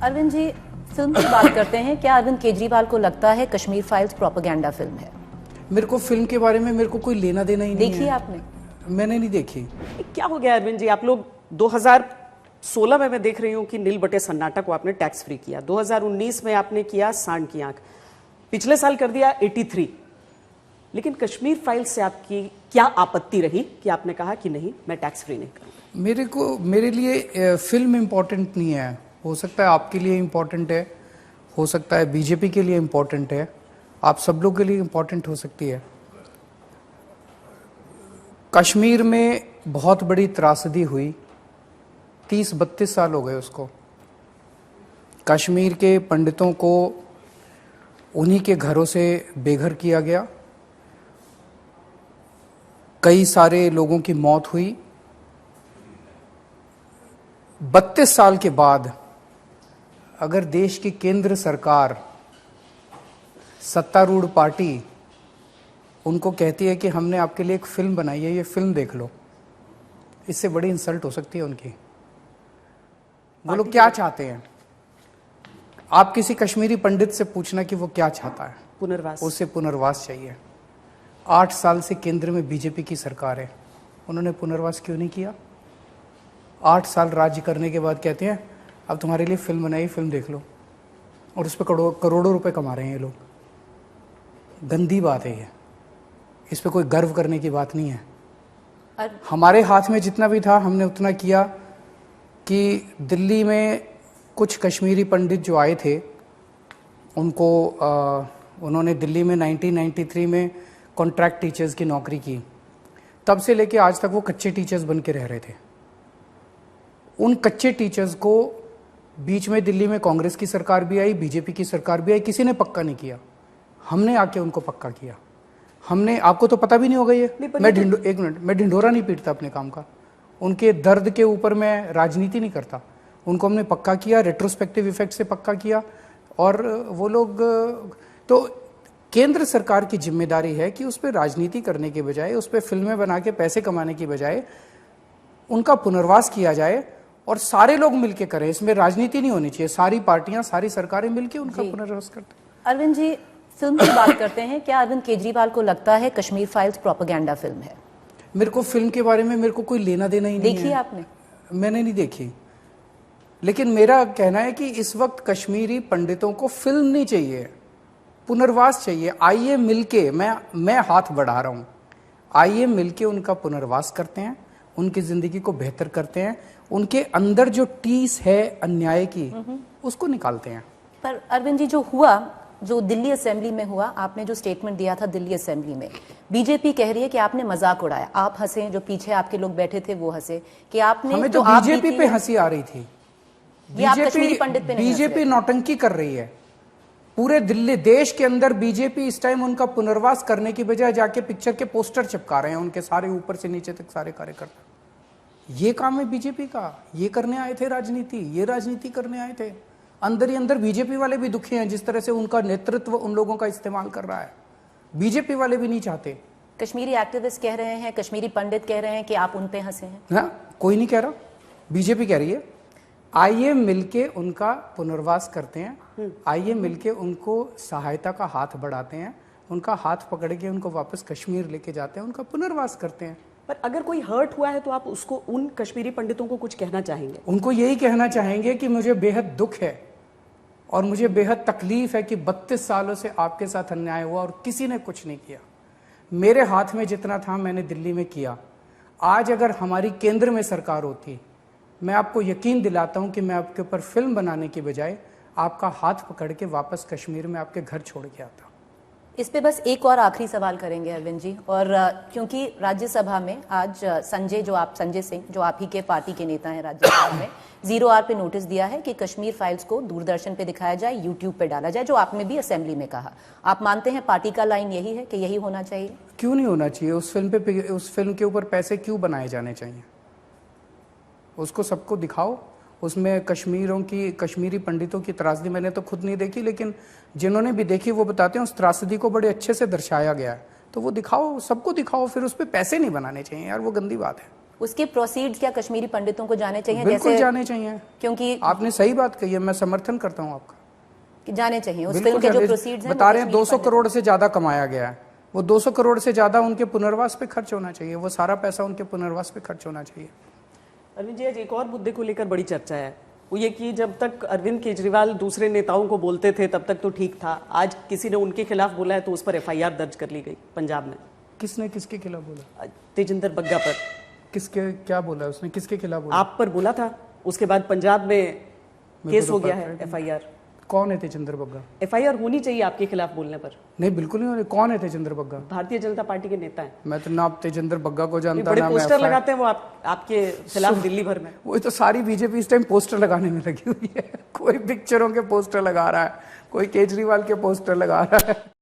Arvind ji, film की बात करते हैं। क्या अरविंद केजरीवाल को लगता है कश्मीर फाइल्स प्रोपेगेंडा फिल्म है? मेरे को फिल्म के बारे में मेरे को कोई लेना देना ही नहीं है। देखी आपने? मैंने नहीं देखी। क्या हो गया अरविंद जी, आप लोग 2016 में मैं देख रही हूं कि नील बटे सन्नाटा को आपने टैक्स फ्री किया, 2019 में आपने किया सांड की आंख, पिछले साल कर दिया 83। लेकिन कश्मीर फाइल्स से आपकी क्या आपत्ति रही कि आपने कहा कि नहीं, मैं टैक्स फ्री नहीं करूंगा? मेरे लिए फिल्म इम्पोर्टेंट नहीं है। हो सकता है आपके लिए इम्पोर्टेंट है, हो सकता है बीजेपी के लिए इम्पोर्टेंट है, आप सब लोग के लिए इम्पोर्टेंट हो सकती है। कश्मीर में बहुत बड़ी त्रासदी हुई, 30-32 साल हो गए उसको। कश्मीर के पंडितों को उन्हीं के घरों से बेघर किया गया, कई सारे लोगों की मौत हुई। 32 साल के बाद अगर देश की केंद्र सरकार, सत्तारूढ़ पार्टी उनको कहती है कि हमने आपके लिए एक फिल्म बनाई है, ये फिल्म देख लो, इससे बड़ी इंसल्ट हो सकती है उनकी। वो लोग क्या चाहते हैं? आप किसी कश्मीरी पंडित से पूछना कि वो क्या चाहता है। पुनर्वास। उसे पुनर्वास चाहिए। 8 साल से केंद्र में बीजेपी की सरकार है, उन्होंने पुनर्वास क्यों नहीं किया? 8 साल राज्य करने के बाद कहते हैं अब तुम्हारे लिए फिल्म बनाई, फिल्म देख लो, और उस पर करोड़ों रुपए कमा रहे हैं ये लोग। गंदी बात है ये, इस पे कोई गर्व करने की बात नहीं है। हमारे हाथ में जितना भी था हमने उतना किया कि दिल्ली में कुछ कश्मीरी पंडित जो आए थे उनको उन्होंने दिल्ली में 1993 में कॉन्ट्रैक्ट टीचर्स की नौकरी की। तब से लेके आज तक वो कच्चे टीचर्स बन के रह रहे थे। उन कच्चे टीचर्स को बीच में दिल्ली में कांग्रेस की सरकार भी आई, बीजेपी की सरकार भी आई, किसी ने पक्का नहीं किया। हमने आके उनको पक्का किया। हमने, आपको तो पता भी नहीं होगा ये, एक मिनट, मैं ढिंढोरा नहीं पीटता अपने काम का, उनके दर्द के ऊपर मैं राजनीति नहीं करता। उनको हमने पक्का किया, रेट्रोस्पेक्टिव इफेक्ट से पक्का किया। और वो लोग, तो केंद्र सरकार की जिम्मेदारी है कि उस पर राजनीति करने के बजाय, उस पर फिल्में बना के पैसे कमाने की बजाय उनका पुनर्वास किया जाए और सारे लोग मिलके करें। इसमें राजनीति नहीं होनी चाहिए, सारी पार्टियां, सारी सरकारें मिलके उनका पुनर्वास करते हैं। अरविंद जी, फिल्म की बात करते हैं। क्या अरविंद केजरीवाल को लगता है कश्मीर फाइल्स प्रोपेगेंडा फिल्म है? मेरे को फिल्म के बारे में मेरे को कोई लेना देना ही नहीं है। देखी आपने? मैंने नहीं देखी। लेकिन मेरा कहना है कि इस वक्त कश्मीरी पंडितों को फिल्म नहीं चाहिए, पुनर्वास चाहिए। आइए मिलके, मैं हाथ बढ़ा रहा हूं, आइए मिलके उनका पुनर्वास करते हैं, उनकी जिंदगी को बेहतर करते हैं, उनके अंदर जो टीस है अन्याय की उसको निकालते हैं। पर अरविंद जी, जो दिल्ली असेंबली में हुआ, आपने जो स्टेटमेंट दिया था दिल्ली असेंबली में, बीजेपी कह रही है कि आपने मजाक उड़ाया। आप हंसे, जो पीछे आपके लोग बैठे थे वो हंसे कि आपने, हमें तो बीजेपी पे हंसी आ रही थी। बीजेपी नौटंकी कर रही है। पूरे दिल्ली देश के अंदर बीजेपी इस टाइम उनका पुनर्वास करने की बजाय जाके पिक्चर के पोस्टर चिपका रहे हैं, उनके सारे ऊपर से नीचे तक सारे कार्यकर्ता। ये काम है बीजेपी का, ये करने आए थे राजनीति, ये राजनीति करने आए थे। अंदर ही अंदर बीजेपी वाले भी दुखी हैं जिस तरह से उनका नेतृत्व उन लोगों का इस्तेमाल कर रहा है। बीजेपी वाले भी नहीं चाहते। कश्मीरी एक्टिविस्ट कह रहे हैं, कश्मीरी पंडित कह रहे हैं कि आप उन पे हंसे हैं। हाँ, कोई नहीं कह रहा, बीजेपी कह रही है आइए मिलके उनका पुनर्वास करते हैं, आइए मिलके उनको सहायता का हाथ बढ़ाते हैं, उनका हाथ पकड़ के उनको वापस कश्मीर लेके जाते हैं, उनका पुनर्वास करते हैं। पर अगर कोई हर्ट हुआ है तो आप उसको, उन कश्मीरी पंडितों को कुछ कहना चाहेंगे? उनको यही कहना चाहेंगे कि मुझे बेहद दुख है और मुझे बेहद तकलीफ है कि 32 सालों से आपके साथ अन्याय हुआ और किसी ने कुछ नहीं किया। मेरे हाथ में जितना था मैंने दिल्ली में किया। आज अगर हमारी केंद्र में सरकार होती, मैं आपको यकीन दिलाता हूं कि मैं आपके ऊपर फिल्म बनाने की बजाय आपका हाथ पकड़ के वापस कश्मीर में आपके घर छोड़ के आता। इस पे बस एक और आखिरी सवाल करेंगे अरविंद जी, और क्योंकि राज्यसभा में आज संजय सिंह, जो आप ही के पार्टी के नेता हैं राज्यसभा में, 0R पे नोटिस दिया है कि कश्मीर फाइल्स को दूरदर्शन पे दिखाया जाए, यूट्यूब पे डाला जाए, जो आपने भी असेंबली में कहा। आप मानते हैं पार्टी का लाइन यही है कि यही होना चाहिए? क्यों नहीं होना चाहिए? उस फिल्म के ऊपर पैसे क्यों बनाए जाने चाहिए? उसको सबको दिखाओ। उसमें कश्मीरी पंडितों की त्रासदी मैंने तो खुद नहीं देखी, लेकिन जिन्होंने भी देखी वो बताते हैं उस त्रासदी को बड़े अच्छे से दर्शाया गया है। तो वो दिखाओ, सबको दिखाओ, फिर उस पर पैसे नहीं बनाने चाहिए यार, वो गंदी बात है। उसके प्रोसीड्स क्या कश्मीरी पंडितों को जाने चाहिए? बिल्कुल जैसे जाने चाहिए। क्योंकि आपने सही बात कही है, मैं समर्थन करता हूँ आपका कि जाने चाहिए उस बिल्कुल फिल्म के जो जाने- प्रोसीड्स हैं बता वो रहे हैं कश्मीरी 200 पंडितों करोड़ से ज्यादा कमाया गया है, वो 200 करोड़ से ज्यादा उनके पुनर्वास पे खर्च होना चाहिए, वो सारा पैसा उनके पुनर्वास पे खर्च होना चाहिए। अरविंद जी, आज एक और मुद्दे को लेकर बड़ी चर्चा है, वो ये कि जब तक अरविंद केजरीवाल दूसरे नेताओं को बोलते थे तब तक तो ठीक था, आज किसी ने उनके खिलाफ बोला है तो उस पर एफआईआर दर्ज कर ली गई पंजाब में। किसने किसके खिलाफ बोला? तेजिंदर बग्गा पर। किसके क्या बोला उसने, किसके खिलाफ बोला? आप पर बोला था, उसके बाद पंजाब में मेरे केस को हो तो गया पता है, है। एफआईआर। कौन है तेजिंदर बग्गा? एफआईआर होनी चाहिए आपके खिलाफ बोलने पर। नहीं बिल्कुल नहीं हो रही। कौन है तेजिंदर बग्गा? भारतीय जनता पार्टी के नेता हैं। मैं तो ना तेजिंदर बग्गा को जानता बड़े ना मैं पोस्टर FI लगाते हैं वो आपके खिलाफ दिल्ली भर में। वो तो सारी बीजेपी इस टाइम पोस्टर लगाने में लगी हुई है। कोई पिक्चरों के पोस्टर लगा रहा है, कोई केजरीवाल के पोस्टर लगा रहा है।